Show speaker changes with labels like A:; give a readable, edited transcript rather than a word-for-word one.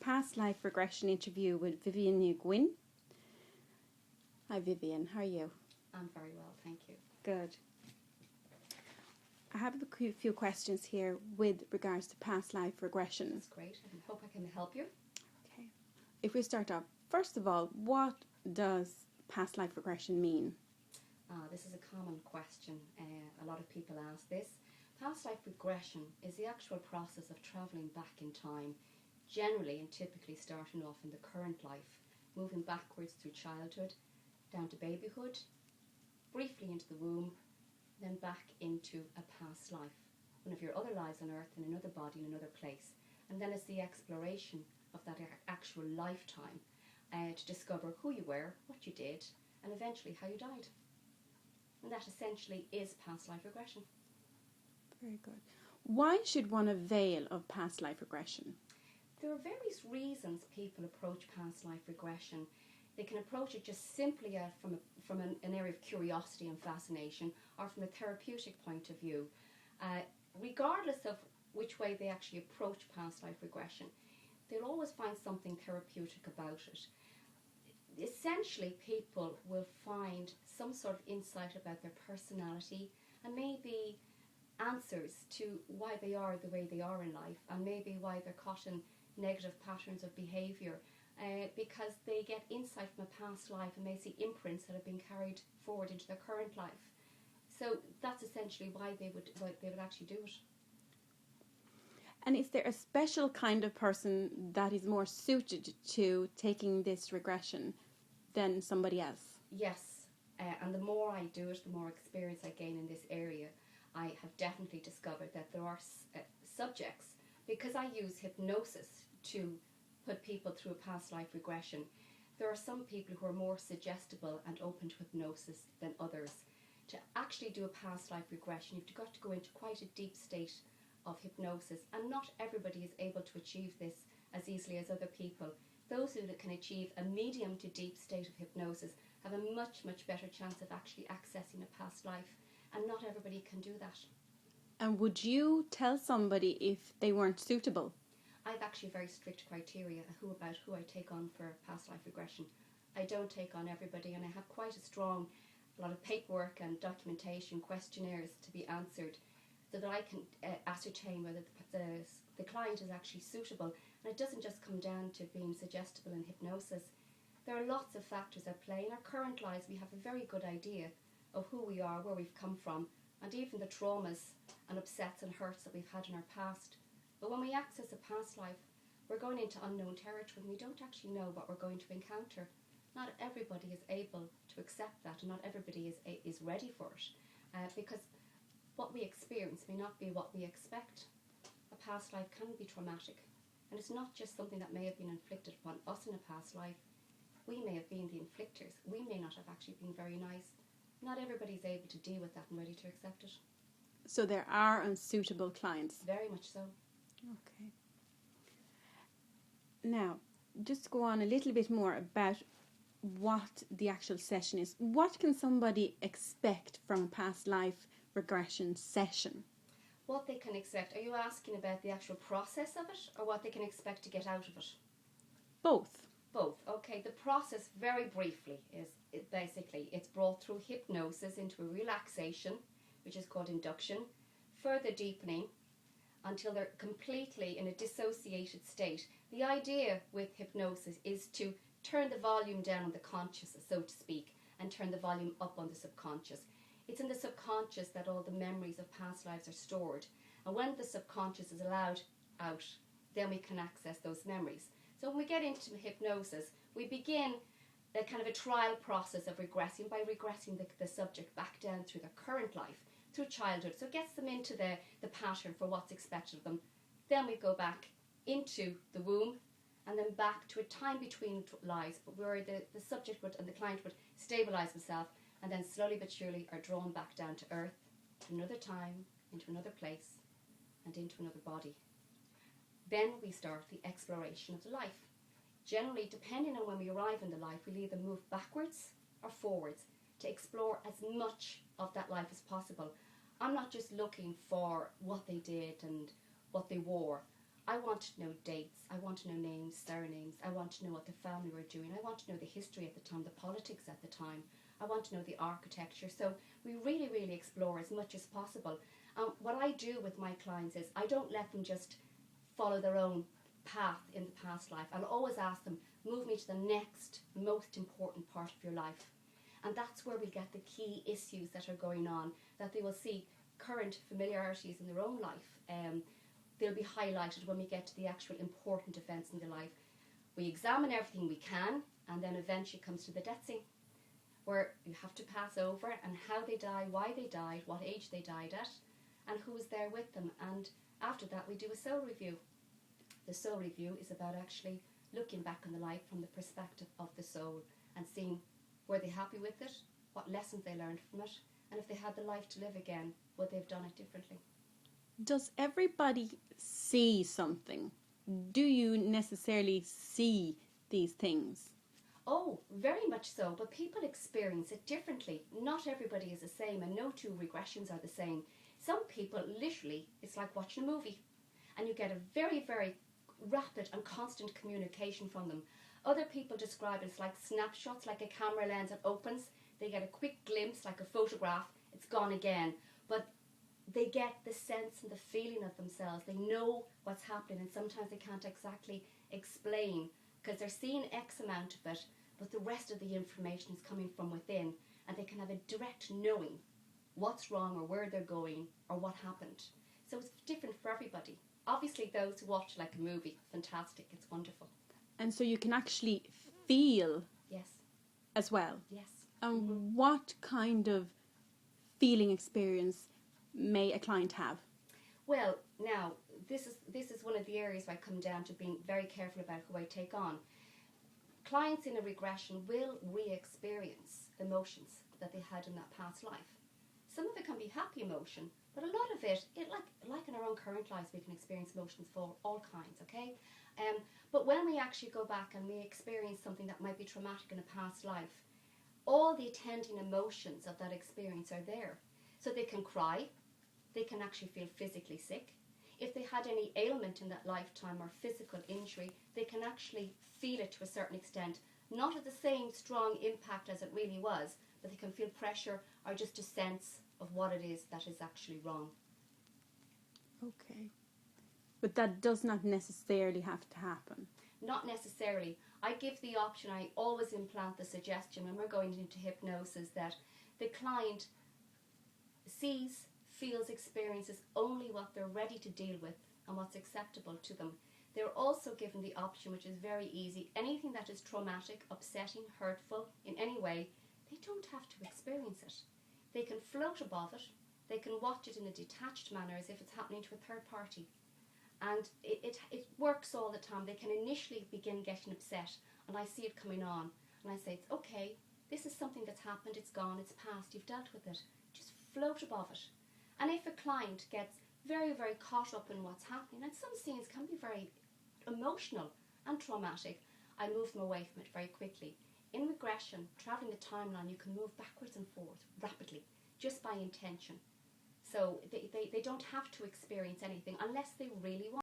A: Past Life Regression interview with Vivien Ni Dhuinn. Hi Vivien, how are you?
B: I'm very well, thank you.
A: Good. I have a few questions here with regards to past life regression.
B: That's great. I hope I can help you.
A: Okay. If we start off, first of all, what does past life regression mean?
B: This is a common question. A lot of people ask this. Past life regression is the actual process of travelling back in time, generally and typically starting off in the current life, moving backwards through childhood, down to babyhood, briefly into the womb, then back into a past life, one of your other lives on earth, in another body, in another place. And then it's the exploration of that actual lifetime to discover who you were, what you did, and eventually how you died. And that essentially is past life regression.
A: Very good. Why should one avail of past life regression?
B: There are various reasons people approach past life regression. They can approach it just simply from an area of curiosity and fascination, or from a therapeutic point of view. Regardless of which way they actually approach past life regression, they'll always find something therapeutic about it. Essentially, people will find some sort of insight about their personality and maybe answers to why they are the way they are in life, and maybe why they're caught in negative patterns of behaviour, because they get insight from a past life and they see imprints that have been carried forward into their current life. So that's essentially why they would actually do it.
A: And is there a special kind of person that is more suited to taking this regression than somebody else?
B: Yes, and the more I do it, the more experience I gain in this area. I have definitely discovered that there are subjects, because I use hypnosis to put people through a past life regression. There are some people who are more suggestible and open to hypnosis than others. To actually do a past life regression, you've got to go into quite a deep state of hypnosis, and not everybody is able to achieve this as easily as other people. Those who can achieve a medium to deep state of hypnosis have a much, much better chance of actually accessing a past life, and not everybody can do that.
A: And would you tell somebody if they weren't suitable?
B: I have actually very strict criteria about who I take on for past life regression. I don't take on everybody, and I have quite a lot of paperwork and documentation, questionnaires to be answered, so that I can ascertain whether the client is actually suitable. And it doesn't just come down to being suggestible in hypnosis. There are lots of factors at play. In our current lives, we have a very good idea of who we are, where we've come from, and even the traumas and upsets and hurts that we've had in our past. But when we access a past life, we're going into unknown territory, and we don't actually know what we're going to encounter. Not everybody is able to accept that, and not everybody is ready for it, because what we experience may not be what we expect. A past life can be traumatic, and it's not just something that may have been inflicted upon us in a past life. We may have been the inflictors. We may not have actually been very nice. Not everybody's able to deal with that and ready to accept it.
A: So there are unsuitable clients?
B: Very much so.
A: Okay. Now, just to go on a little bit more about what the actual session is. What can somebody expect from a past life regression session?
B: What they can expect? Are you asking about the actual process of it, or what they can expect to get out of it?
A: Both.
B: Both. Okay, the process, very briefly, is it's brought through hypnosis into a relaxation, which is called induction, further deepening until they're completely in a dissociated state. The idea with hypnosis is to turn the volume down on the conscious, so to speak, and turn the volume up on the subconscious. It's in the subconscious that all the memories of past lives are stored. And when the subconscious is allowed out, then we can access those memories. So when we get into hypnosis, we begin a kind of a trial process of regressing, by regressing the subject back down through their current life, through childhood. So it gets them into the pattern for what's expected of them. Then we go back into the womb, and then back to a time between lives, where the subject and the client would stabilise themselves, and then slowly but surely are drawn back down to earth, to another time, into another place, and into another body. Then we start the exploration of the life. Generally, depending on when we arrive in the life, we'll either move backwards or forwards to explore as much of that life as possible. I'm not just looking for what they did and what they wore. I want to know dates, I want to know names, surnames, I want to know what the family were doing, I want to know the history at the time, the politics at the time, I want to know the architecture. So we really, really explore as much as possible. What I do with my clients is I don't let them just follow their own path in the past life. I'll always ask them, move me to the next most important part of your life. And that's where we get the key issues that are going on, that they will see current familiarities in their own life. They'll be highlighted when we get to the actual important events in their life. We examine everything we can, and then eventually comes to the death scene, where you have to pass over and how they died, why they died, what age they died at, and who was there with them. And after that we do a soul review. The soul review is about actually looking back on the life from the perspective of the soul and seeing, were they happy with it, what lessons they learned from it, and if they had the life to live again, would they have done it differently.
A: Does everybody see something? Do you necessarily see these things?
B: Oh, very much so, but people experience it differently. Not everybody is the same, and no two regressions are the same. Some people, literally, it's like watching a movie, and you get a very, very rapid and constant communication from them. Other people describe it as like snapshots, like a camera lens that opens. They get a quick glimpse, like a photograph, it's gone again. But they get the sense and the feeling of themselves. They know what's happening, and sometimes they can't exactly explain because they're seeing X amount of it, but the rest of the information is coming from within, and they can have a direct knowing what's wrong or where they're going or what happened. So it's different for everybody. Obviously, those who watch like a movie, fantastic, it's wonderful.
A: And so you can actually feel
B: Yes,
A: as well.
B: yes.
A: And what kind of feeling experience may a client have?
B: Well, now, this is one of the areas where I come down to being very careful about who I take on. Clients in a regression will re-experience emotions that they had in that past life. Some of it can be happy emotion, but a lot of it like in our own current lives, we can experience emotions for all kinds, okay? But when we actually go back and we experience something that might be traumatic in a past life, all the attending emotions of that experience are there. So they can cry, they can actually feel physically sick. If they had any ailment in that lifetime or physical injury, they can actually feel it to a certain extent, not at the same strong impact as it really was, but they can feel pressure or just a sense of what it is that is actually wrong.
A: Okay. But that does not necessarily have to happen.
B: Not necessarily. I give the option, I always implant the suggestion when we're going into hypnosis that the client sees, feels, experiences only what they're ready to deal with and what's acceptable to them. They're also given the option, which is very easy, anything that is traumatic, upsetting, hurtful in any way, they don't have to experience it. They can float above it, they can watch it in a detached manner as if it's happening to a third party. And it works all the time. They can initially begin getting upset, and I see it coming on, and I say, it's okay, this is something that's happened, it's gone, it's past, you've dealt with it. Just float above it. And if a client gets very, very caught up in what's happening, and some scenes can be very emotional and traumatic, I move them away from it very quickly. In regression, traveling the timeline, you can move backwards and forwards rapidly, just by intention. So they don't have to experience anything unless they really want.